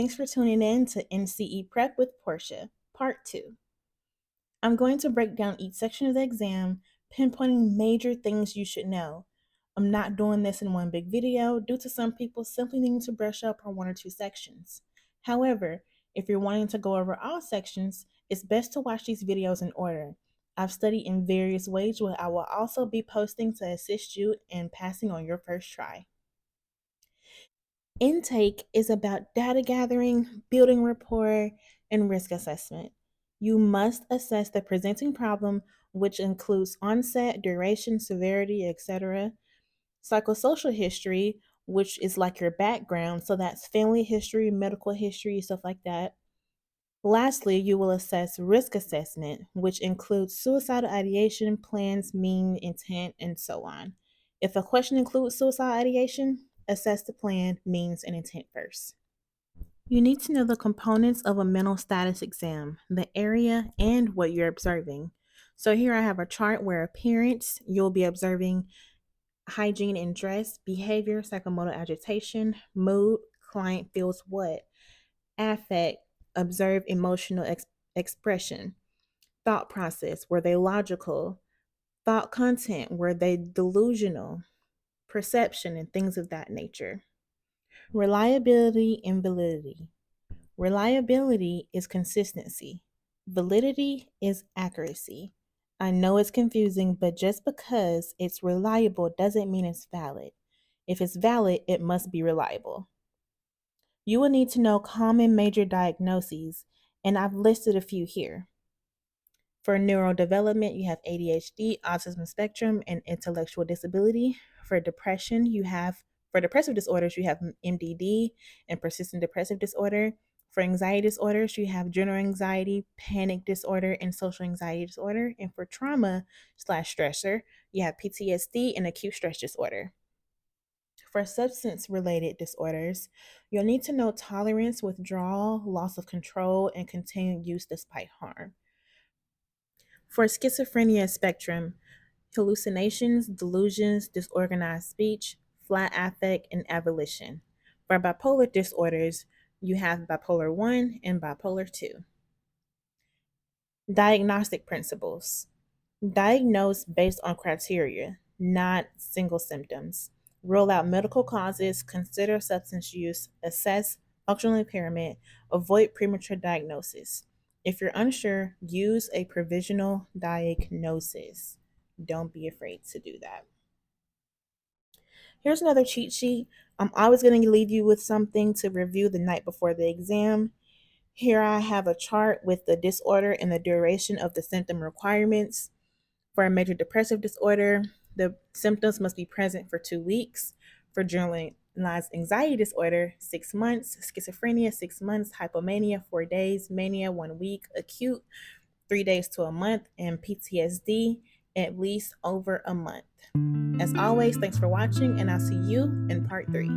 Thanks for tuning in to NCE Prep with Portia, Part 2. I'm going to break down each section of the exam, pinpointing major things you should know. I'm not doing this in one big video due to some people simply needing to brush up on one or two sections. However, if you're wanting to go over all sections, it's best to watch these videos in order. I've studied in various ways, where I will also be posting to assist you in passing on your first try. Intake is about data gathering, building rapport, and risk assessment. You must assess the presenting problem, which includes onset, duration, severity, etc. Psychosocial history, which is like your background, so that's family history, medical history, stuff like that. Lastly, you will assess risk assessment, which includes suicidal ideation, plans, mean, intent, and so on. If a question includes suicidal ideation, assess the plan, means, and intent first. You need to know the components of a mental status exam, the area, and what you're observing. So here I have a chart where appearance, you'll be observing hygiene and dress, behavior, psychomotor agitation, mood, client feels what, affect, observe emotional expression, thought process, were they logical, thought content, were they delusional, perception, and things of that nature. Reliability and validity. Reliability is consistency. Validity is accuracy. I know it's confusing, but just because it's reliable doesn't mean it's valid. If it's valid, it must be reliable. You will need to know common major diagnoses, and I've listed a few here. For neurodevelopment, you have ADHD, autism spectrum, and intellectual disability. For depression, for depressive disorders, you have MDD and persistent depressive disorder. For anxiety disorders, you have general anxiety, panic disorder, and social anxiety disorder. And for trauma/stressor, you have PTSD and acute stress disorder. For substance related disorders, you'll need to know tolerance, withdrawal, loss of control, and continued use despite harm. For schizophrenia spectrum, hallucinations, delusions, disorganized speech, flat affect, and avolition. For bipolar disorders, you have bipolar 1 and bipolar 2. Diagnostic principles. Diagnose based on criteria, not single symptoms. Rule out medical causes, consider substance use, assess functional impairment, avoid premature diagnosis. If you're unsure, use a provisional diagnosis. Don't be afraid to do that. Here's another cheat sheet. I'm always going to leave you with something to review the night before the exam. Here I have a chart with the disorder and the duration of the symptom requirements. For a major depressive disorder, the symptoms must be present for 2 weeks. For generalized anxiety disorder, 6 months. Schizophrenia, 6 months. Hypomania, 4 days. Mania, 1 week. Acute, 3 days to a month. And PTSD, at least over a month. As always, thanks for watching, and I'll see you in part 3.